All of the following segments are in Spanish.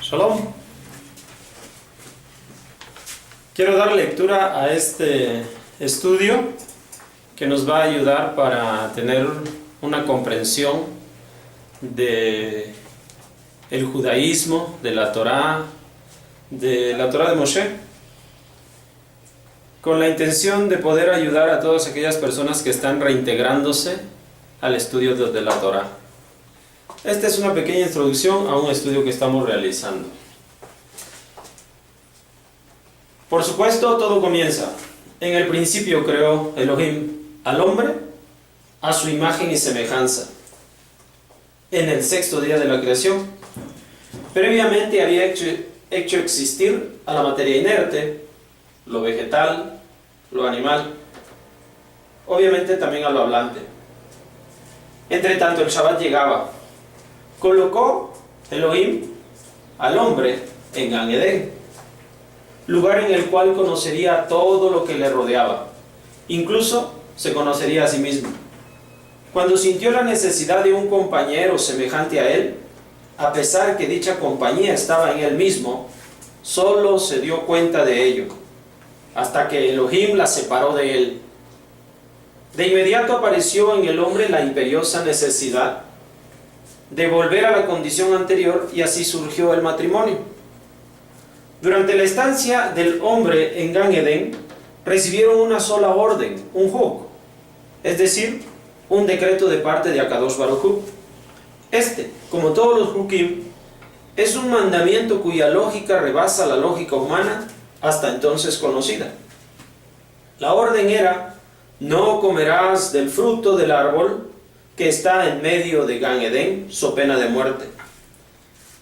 Shalom. Quiero dar lectura a este estudio que nos va a ayudar para tener una comprensión de el judaísmo, de la Torá de Moshe, con la intención de poder ayudar a todas aquellas personas que están reintegrándose al estudio de la Torá. Esta es una pequeña introducción a un estudio que estamos realizando. Por supuesto, todo comienza. En el principio creó Elohim al hombre a su imagen y semejanza. En el sexto día de la creación, previamente había hecho existir a la materia inerte, lo vegetal, lo animal, obviamente también a lo hablante. Entre tanto, el Shabbat llegaba. Colocó Elohim al hombre en Gan Edén, lugar en el cual conocería todo lo que le rodeaba, incluso se conocería a sí mismo. Cuando sintió la necesidad de un compañero semejante a él, a pesar que dicha compañía estaba en él mismo, solo se dio cuenta de ello, hasta que Elohim la separó de él. De inmediato apareció en el hombre la imperiosa necesidad de volver a la condición anterior, y así surgió el matrimonio. Durante la estancia del hombre en Gan Edén, recibieron una sola orden, un huk, es decir, un decreto de parte de Akadosh Baruj Hu. Este, como todos los hukim, es un mandamiento cuya lógica rebasa la lógica humana hasta entonces conocida. La orden era: no comerás del fruto del árbol que está en medio de Gan Edén, so pena de muerte.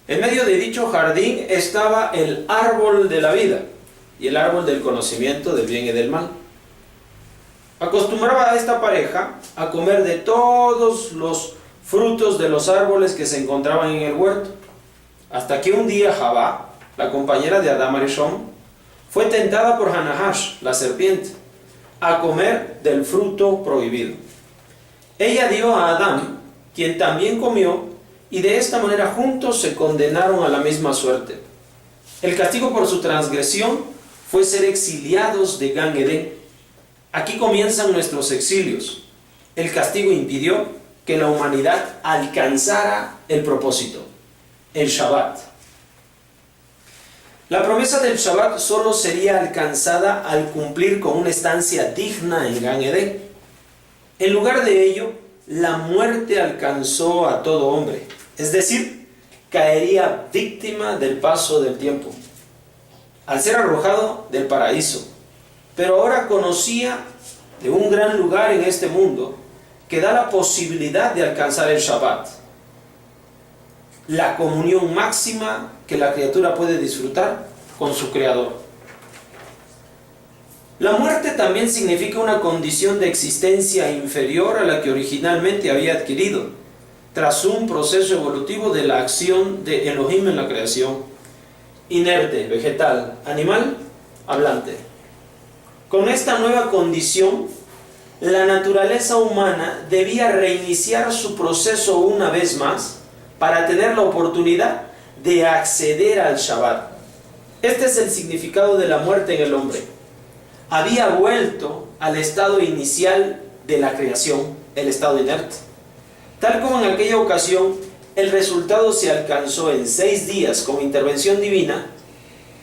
En medio de dicho jardín estaba el árbol de la vida y el árbol del conocimiento del bien y del mal. Acostumbraba a esta pareja a comer de todos los frutos de los árboles que se encontraban en el huerto, hasta que un día Javá, la compañera de Adam Arishon, fue tentada por Hanahash, la serpiente, a comer del fruto prohibido. Ella dio a Adán, quien también comió, y de esta manera juntos se condenaron a la misma suerte. El castigo por su transgresión fue ser exiliados de Gan Edén. Aquí comienzan nuestros exilios. El castigo impidió que la humanidad alcanzara el propósito, el Shabbat. La promesa del Shabbat solo sería alcanzada al cumplir con una estancia digna en Gan Edén. En lugar de ello, la muerte alcanzó a todo hombre, es decir, caería víctima del paso del tiempo, al ser arrojado del paraíso. Pero ahora conocía de un gran lugar en este mundo que da la posibilidad de alcanzar el Shabbat, la comunión máxima que la criatura puede disfrutar con su Creador. La muerte también significa una condición de existencia inferior a la que originalmente había adquirido, tras un proceso evolutivo de la acción de Elohim en la creación: inerte, vegetal, animal, hablante. Con esta nueva condición, la naturaleza humana debía reiniciar su proceso una vez más para tener la oportunidad de acceder al Shabbat. Este es el significado de la muerte en el hombre. Había vuelto al estado inicial de la creación, el estado inerte. Tal como en aquella ocasión el resultado se alcanzó en 6 días con intervención divina,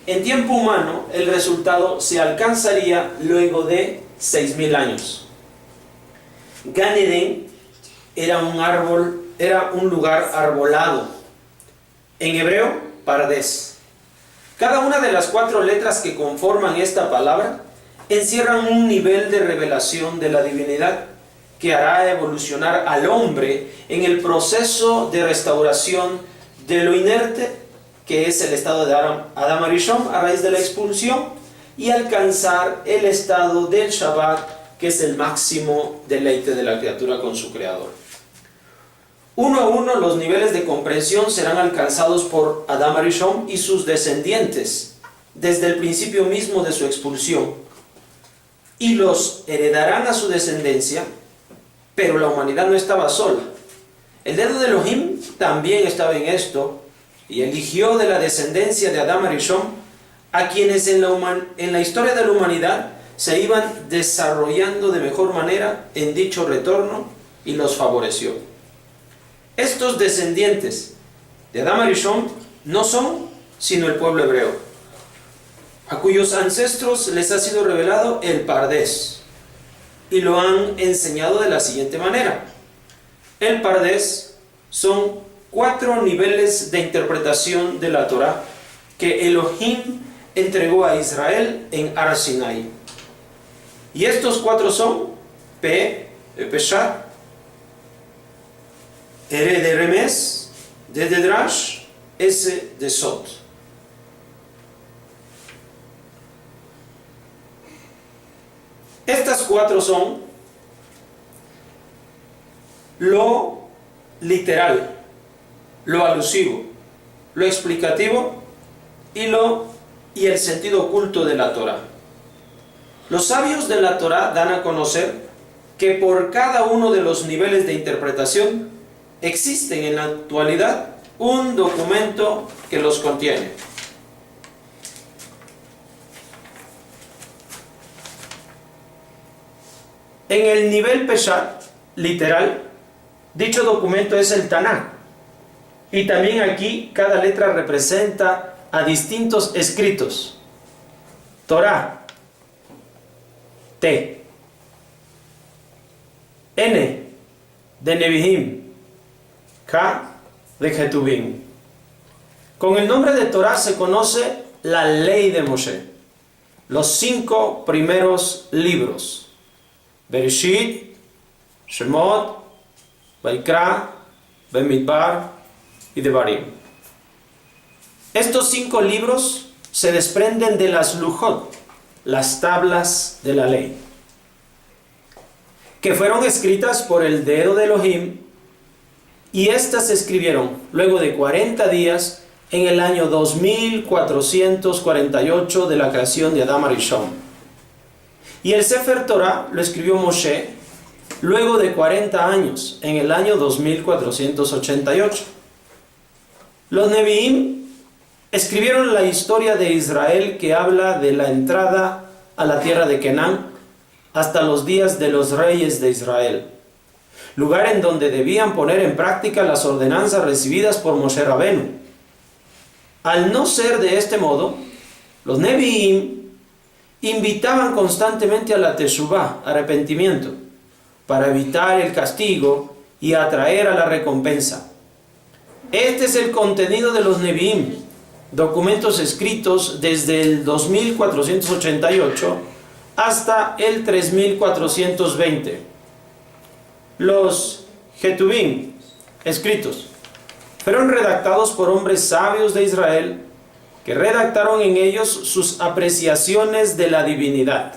en tiempo humano el resultado se alcanzaría luego de 6000 años. Gan Edén era un lugar arbolado. En hebreo, Pardes. Cada una de las 4 letras que conforman esta palabra encierran un nivel de revelación de la divinidad que hará evolucionar al hombre en el proceso de restauración de lo inerte, que es el estado de Adam Arishon a raíz de la expulsión, y alcanzar el estado del Shabbat, que es el máximo deleite de la criatura con su Creador. Uno a uno los niveles de comprensión serán alcanzados por Adam Arishon y sus descendientes desde el principio mismo de su expulsión, y los heredarán a su descendencia. Pero la humanidad no estaba sola. El dedo de Elohim también estaba en esto, y eligió de la descendencia de Adán Arishon a quienes en la historia de la humanidad se iban desarrollando de mejor manera en dicho retorno y los favoreció. Estos descendientes de Adán Arishon no son sino el pueblo hebreo, a cuyos ancestros les ha sido revelado el Pardés, y lo han enseñado de la siguiente manera. El Pardés son 4 niveles de interpretación de la Torá que Elohim entregó a Israel en Har Sinai. Y estos 4 son P de Peshat, R de Remes, D de Drash, S de Sot. Estas 4 son lo literal, lo alusivo, lo explicativo y el sentido oculto de la Torá. Los sabios de la Torá dan a conocer que por cada uno de los niveles de interpretación existe en la actualidad un documento que los contiene. En el nivel Peshat, literal, dicho documento es el Tanaj. Y también aquí cada letra representa a distintos escritos. Torah, T. N de Nevi'im, K de Ketuvim. Con el nombre de Torah se conoce la ley de Moshe, los 5 primeros libros: Bereshit, Shemot, Vaikra, Bemidbar y Devarim. Estos 5 libros se desprenden de las Lujot, las tablas de la ley, que fueron escritas por el dedo de Elohim, y estas se escribieron luego de 40 días en el año 2448 de la creación de Adán Arishon. Y el Sefer Torah lo escribió Moshe luego de 40 años, en el año 2488. Los Nevi'im escribieron la historia de Israel, que habla de la entrada a la tierra de Canaán hasta los días de los reyes de Israel, lugar en donde debían poner en práctica las ordenanzas recibidas por Moshe Rabenu. Al no ser de este modo, los Nevi'im invitaban constantemente a la Teshuvah, arrepentimiento, para evitar el castigo y atraer a la recompensa. Este es el contenido de los Nevi'im, documentos escritos desde el 2488 hasta el 3420. Los Ketuvim, escritos, fueron redactados por hombres sabios de Israel, que redactaron en ellos sus apreciaciones de la divinidad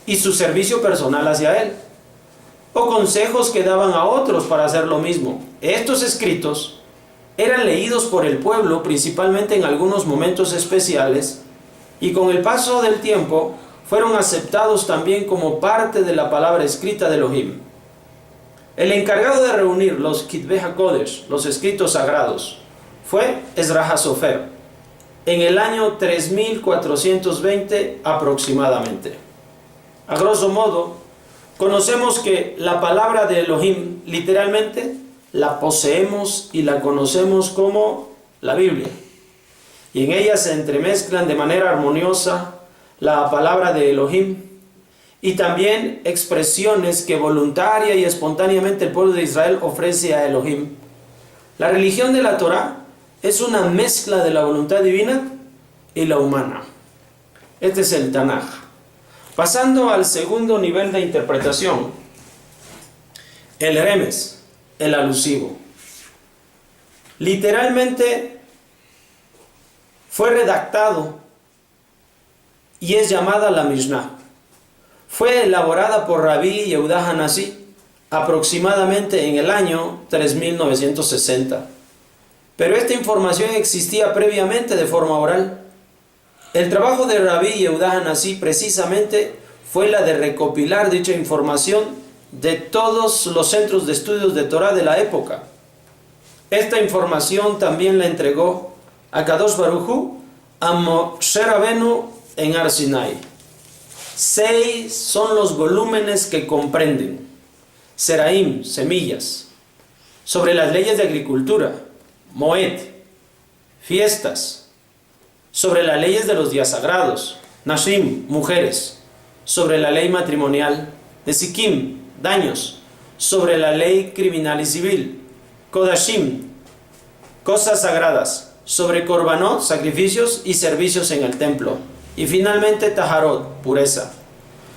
y su servicio personal hacia Él, o consejos que daban a otros para hacer lo mismo. Estos escritos eran leídos por el pueblo principalmente en algunos momentos especiales, y con el paso del tiempo fueron aceptados también como parte de la palabra escrita de Elohim. El encargado de reunir los Kitvei HaKodesh, los escritos sagrados, fue Ezra HaSofer, en el año 3420 aproximadamente. A grosso modo, conocemos que la palabra de Elohim, literalmente, la poseemos y la conocemos como la Biblia. Y en ella se entremezclan de manera armoniosa la palabra de Elohim y también expresiones que voluntaria y espontáneamente el pueblo de Israel ofrece a Elohim. La religión de la Torá es una mezcla de la voluntad divina y la humana. Este es el Tanaj. Pasando al segundo nivel de interpretación, el Remes, el alusivo. Literalmente fue redactado y es llamada la Mishnah. Fue elaborada por Rabí Yehudah Hanasí aproximadamente en el año 3960. Pero esta información existía previamente de forma oral. El trabajo de Rabí Yehudah Hanasí precisamente fue la de recopilar dicha información de todos los centros de estudios de Torah de la época. Esta información también la entregó a Kadosh Baruj Hu a Moshe Rabenu en Har Sinai. 6 son los volúmenes que comprenden Seraim, semillas, sobre las leyes de agricultura, Moed, fiestas, sobre las leyes de los días sagrados, Nashim, mujeres, sobre la ley matrimonial, Nesikim, daños, sobre la ley criminal y civil, Kodashim, cosas sagradas, sobre Korbanot, sacrificios y servicios en el templo, y finalmente Taharot, pureza,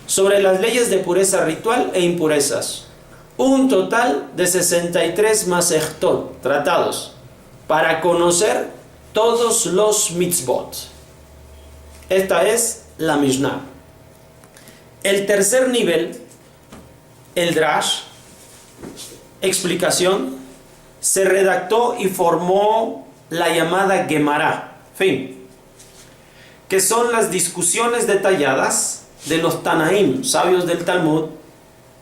sobre las leyes de pureza ritual e impurezas, un total de 63 masechtot, tratados, para conocer todos los mitzvot. Esta es la Mishnah. El tercer nivel, el Drash, explicación, se redactó y formó la llamada Gemara, fin, que son las discusiones detalladas de los Tanaim, sabios del Talmud,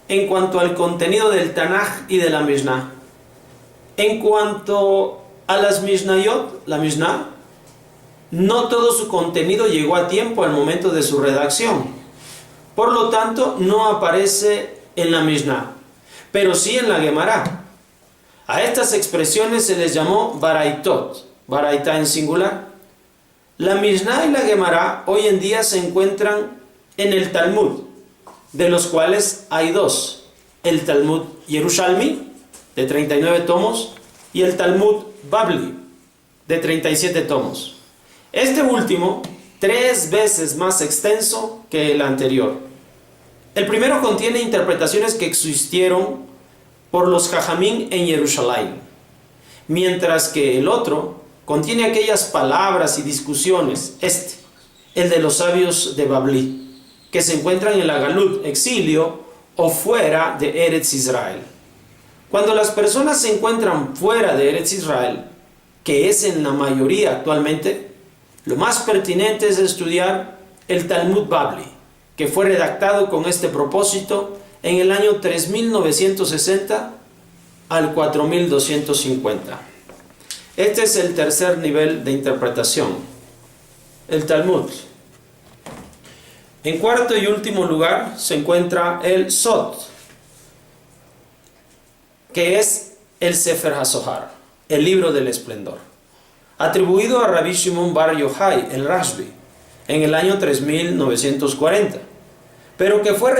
en cuanto al contenido del Tanaj y de la Mishnah. En cuanto a las Mishnayot, la Mishnah, no todo su contenido llegó a tiempo al momento de su redacción. Por lo tanto, no aparece en la Mishnah, pero sí en la Gemara. A estas expresiones se les llamó Baraitot, Baraita en singular. La Mishnah y la Gemara hoy en día se encuentran en el Talmud, de los cuales hay 2, el Talmud Yerushalmi, de 39 tomos, y el Talmud Babli, de 37 tomos. Este último, 3 veces más extenso que el anterior. El primero contiene interpretaciones que existieron por los Jajamín en Jerusalén, mientras que el otro contiene aquellas palabras y discusiones, el de los sabios de Babli, que se encuentran en la Galut, exilio, o fuera de Eretz Israel. Cuando las personas se encuentran fuera de Eretz Israel, que es en la mayoría actualmente, lo más pertinente es estudiar el Talmud Babli, que fue redactado con este propósito en el año 3960 al 4250. Este es el tercer nivel de interpretación, el Talmud. En cuarto y último lugar se encuentra el Sod, que es el Sefer HaZohar, el libro del esplendor, atribuido a Rabbi Shimon Bar Yochai, el Rashbi, en el año 3940, pero que fue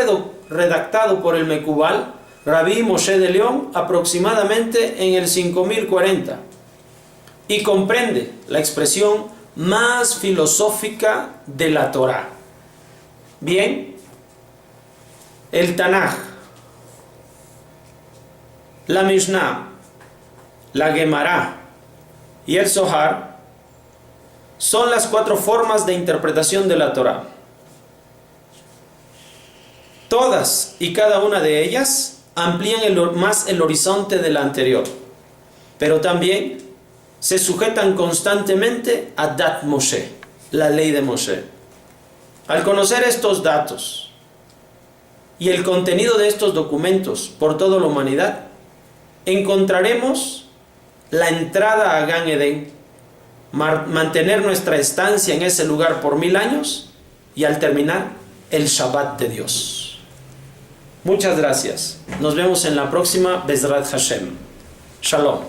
redactado por el Mekubal Rabbi Moshe de León aproximadamente en el 5040, y comprende la expresión más filosófica de la Torá. Bien, el Tanaj, la Mishnah, la Gemara y el Zohar son las 4 formas de interpretación de la Torá. Todas y cada una de ellas amplían más el horizonte de la anterior, pero también se sujetan constantemente a Dat Moshe, la ley de Moshe. Al conocer estos datos y el contenido de estos documentos por toda la humanidad, encontraremos la entrada a Gan Eden, mantener nuestra estancia en ese lugar por 1000 años y al terminar el Shabbat de Dios. Muchas gracias. Nos vemos en la próxima Bezrat Hashem. Shalom.